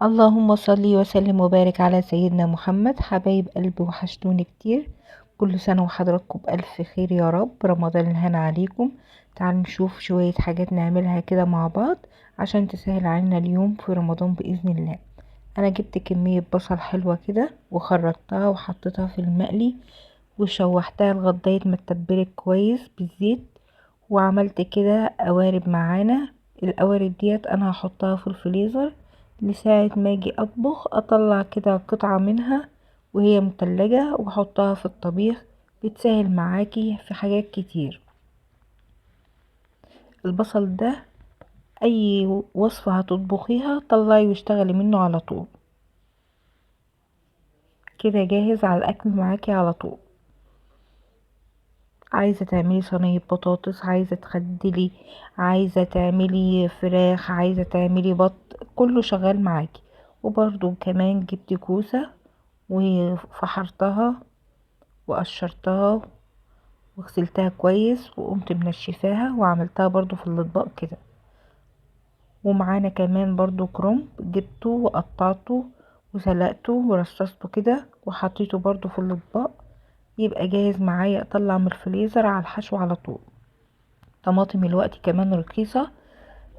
اللهم صل وسلم وبارك على سيدنا محمد. حبايب قلبي وحشتوني كتير. كل سنة وحضراتكم بألف خير يا رب. رمضان الهنا عليكم. تعالوا نشوف شوية حاجات نعملها كده مع بعض عشان تسهل علينا اليوم في رمضان بإذن الله. أنا جبت كمية بصل حلوة كده وخرجتها وحطيتها في المقلي وشوحتها لغاية ما اتبلت كويس بالزيت، وعملت كده قوارب معانا. القوارب ديت انا هحطها في الفريزر لساعة ما اجي اطبخ اطلع كده قطعة منها وهي متلجة واحطها في الطبيخ. بتسهل معاكي في حاجات كتير. البصل ده اي وصفة هتطبخيها طلعي واشتغلي منه على طول، كده جاهز على الاكل معاكي على طول. عايزة تعملي صينية بطاطس، عايزة تخدلي، عايزة تعملي فراخ، عايزة تعملي بط، كله شغال معاكي. وبرضو كمان جبت كوسة وفحرتها وقشرتها وغسلتها كويس وقمت منشفاها وعملتها برضو في الاطباق كده. ومعانا كمان برضو كرنب جبته وقطعته وسلقته ورصصته كده وحطيته برضو في الاطباق، يبقى جاهز معايا اطلع من الفريزر على الحشو على طول. طماطم الوقت كمان رخيصة،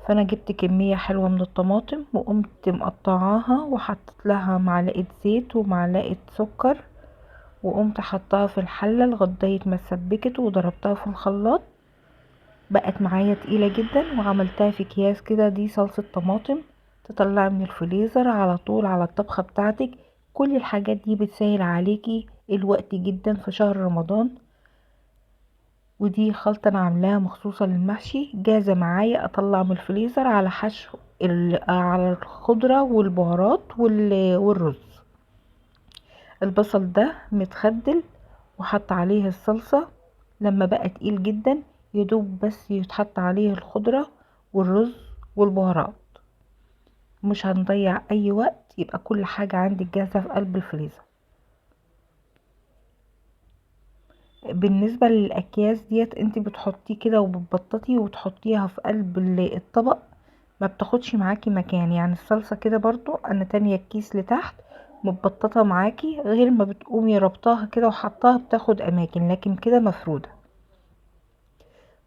فانا جبت كمية حلوة من الطماطم وقمت مقطعاها وحطيت لها معلقة زيت ومعلقة سكر، وقمت حطاها في الحلة لغاية ما اتسبكت وضربتها في الخلاط. بقت معايا تقيلة جدا وعملتها في اكياس كده. دي صلصة طماطم تطلع من الفريزر على طول على الطبخة بتاعتك. كل الحاجات دي بتسهل عليكي الوقت جدا في شهر رمضان. ودي خلطة انا عاملاها مخصوصة للمحشي، جاهزة معايا اطلع من الفريزر على حشو على الخضرة والبهارات والرز. البصل ده متخدل وحط عليه الصلصة. لما بقى تقيل جدا يدوب بس يتحط عليه الخضرة والرز والبهارات. مش هنضيع اي وقت، يبقى كل حاجة عندك جاهزة في قلب الفريزر. بالنسبة للأكياس ديت انت بتحطيه كده وبتبططي وتحطيها في قلب الطبق، ما بتاخدش معاكي مكان. يعني الصلصة كده برضو انا تانية الكيس لتحت متبططة معاكي، غير ما بتقومي ربطاها كده وحطاها بتاخد اماكن، لكن كده مفرودة.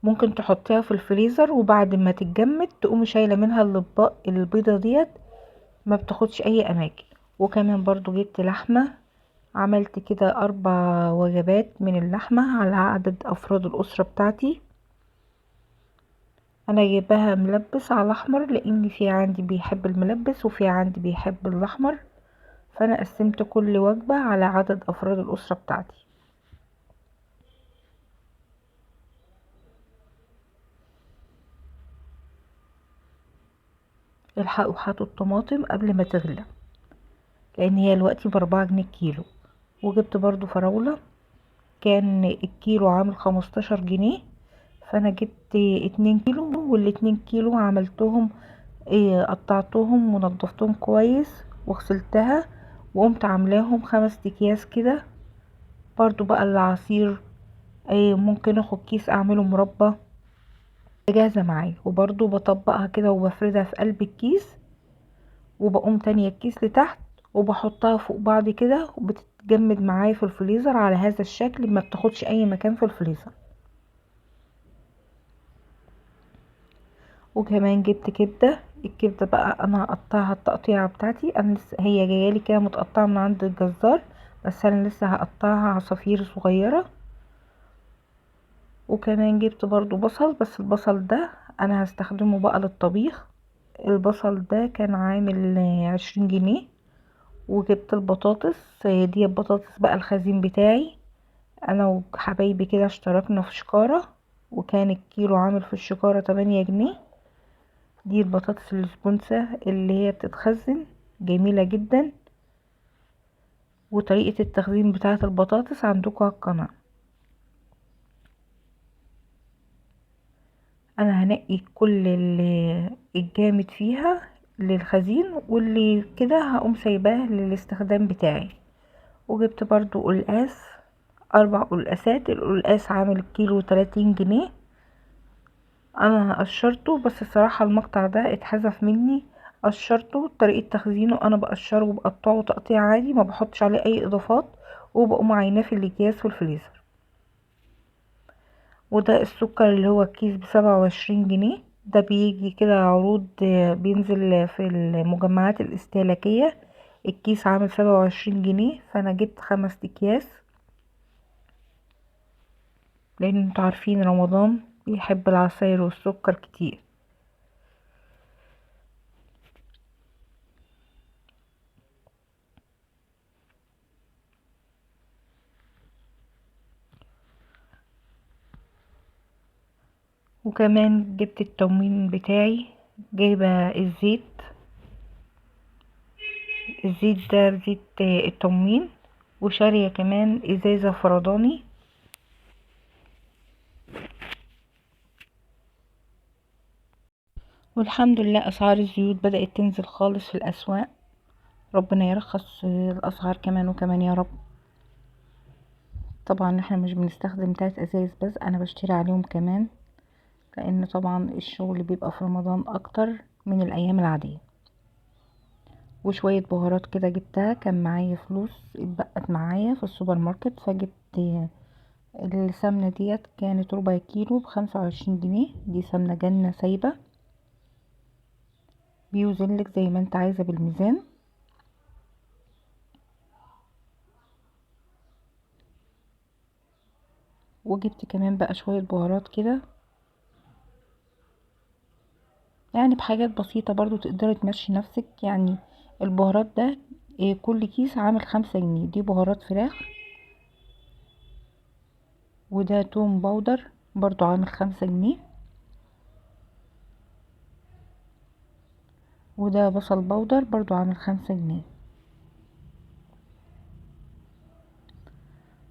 ممكن تحطيها في الفريزر وبعد ما تتجمد تقومي شايلة منها الاطباق البيضة ديت، ما بتاخدش اي اماكن. وكمان برضو جبت لحمة، عملت كده 4 وجبات من اللحمة على عدد افراد الاسرة بتاعتي. انا جايباها ملبس على احمر لان في عندي بيحب الملبس وفي عندي بيحب الاحمر، فانا قسمت كل وجبة على عدد افراد الاسرة بتاعتي. الحقوا هاتوا الطماطم قبل ما تغلى، لان هي دلوقتي ب4 جنيه الكيلو. وجبت برضو فراولة، كان الكيلو عامل 15 جنيه، فانا جبت 2 كيلو، وال2 كيلو عملتهم قطعتهم ونضفتهم كويس وغسلتها وقمت عاملاهم 5 اكياس كده. برضو بقى العصير ممكن اخد كيس اعمله مربى، جاهزة معايا. وبرضو بطبقها كده وبفردها في قلب الكيس، وبقوم تانية الكيس لتحت وبحطها فوق بعض كده وبتتجمد معايا في الفريزر على هذا الشكل، ما بتاخدش اي مكان في الفريزر. وكمان جبت كبدة. الكبدة بقى انا هقطعها التقطيعة بتاعتي، انا لسه هي جايالي كده متقطعة من عند الجزار، بس انا لسه هقطعها عصافير صغيرة. وكمان جبت برضو بصل، بس البصل ده انا هستخدمه بقى للطبيخ. البصل ده كان عامل 20 جنيه. وجبت البطاطس، دي البطاطس بقى الخزين بتاعي. انا وحبايبي كده اشتركنا في شكارة، وكان الكيلو عامل في الشكارة 8 جنيه. دي البطاطس السبونسة اللي هي بتتخزن، جميلة جدا. وطريقة التخزين بتاعة البطاطس عندكم على القناة. انا هنقي كل الجامد فيها للخزين، واللي كده هقوم سايباه للاستخدام بتاعي. وجبت برضو قلقاس، 4 قلقاسات. القلقاس عامل الكيلو 30 جنيه. انا قشرته، بس الصراحة المقطع ده اتحذف مني قشرته. طريقة تخزينه انا بقشره وبقطعه تقطيع عادي، ما بحطش عليه اي اضافات، وبقوم عيناه في الاكياس في الفريزر. وده السكر اللي هو الكيس ب27 جنيه، ده بيجي كده عروض، بينزل في المجمعات الاستهلاكية. الكيس عامل 27 جنيه، فانا جبت 5 اكياس، لان انتوا عارفين رمضان بيحب العصاير والسكر كتير. وكمان جبت التموين بتاعي، جايبة الزيت ده زيت التموين، وشارية كمان ازازة فرداني. والحمد لله اسعار الزيوت بدأت تنزل خالص في الاسواق، ربنا يرخص الاسعار كمان وكمان يا رب. طبعا احنا مش بنستخدم 3 ازايز بس، انا بشتري عليهم كمان، لان طبعا الشغل بيبقى في رمضان اكتر من الايام العادية. وشوية بهارات كده جبتها، كان معايا فلوس اتبقت معايا في السوبر ماركت، فجبت السمنة ديت، كانت ربع كيلو ب25 جنيه. دي سمنة جنة سايبة، بيوزنلك زي ما انت عايزة بالميزان. وجبت كمان بقى شوية بهارات كده، يعني بحاجات بسيطة برضو تقدري تمشي نفسك يعني. البهارات ده كل كيس عامل 5 جنيه. دي بهارات فراخ. وده توم باودر برضو عامل 5 جنيه. وده بصل باودر برضو عامل 5 جنيه.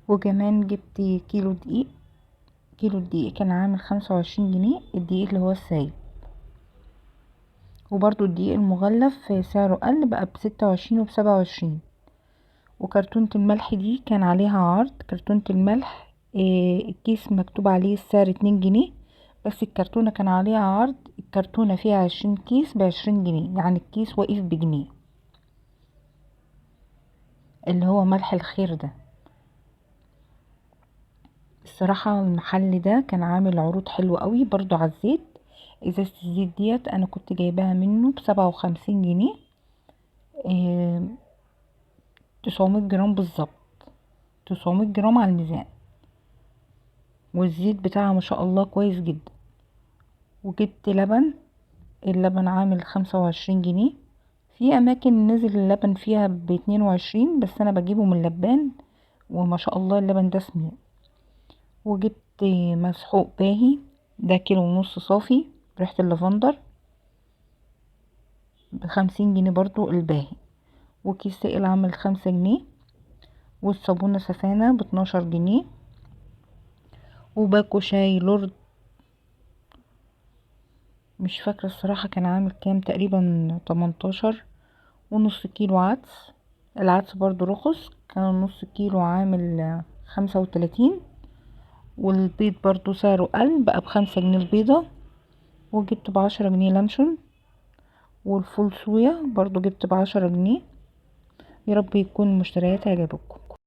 وكمان جبت كيلو دقيق. كيلو الدقيق كان عامل 25 جنيه، الدقيق اللي هو السايب. وبرضو الدقيق المغلف سعره قل بقى ب26 وب27. وكرتونة الملح دي كان عليها عرض. كرتونة الملح الكيس مكتوب عليه السعر 2 جنيه، بس الكرتونة كان عليها عرض، الكرتونة فيها 20 كيس ب20 جنيه، يعني الكيس واقف بجنيه، اللي هو ملح الخير ده. الصراحة المحل ده كان عامل عروض حلوة قوي برضو على الزيت. ازازة الزيت ديت انا كنت جايباها منه ب57 جنيه، 900 جرام بالظبط، 900 جرام على الميزان. والزيت بتاعها ما شاء الله كويس جدا. وجبت لبن. اللبن عامل 25 جنيه. في اماكن نزل اللبن فيها ب22، بس انا بجيبه من لبان، وما شاء الله اللبن ده سمين. وجبت مسحوق باهي، ده كيلو ونص صافي ريحة اللافندر، ب50 جنيه برضو الباهي. وكيس سائل عامل 5 جنيه. والصابونة سفانة ب12 جنيه. وباكو شاي لورد، مش فاكرة الصراحة كان عامل كام، تقريبا 18. ونص كيلو عدس. العدس برضو رخص، كان نص كيلو عامل 35. والبيض برضو سعره قل بقى ب5 جنيه البيضة. وجبت ب10 جنيه لانشون. والفول صويا برضو جبت ب10 جنيه. يا رب يكون المشتريات عجبكم.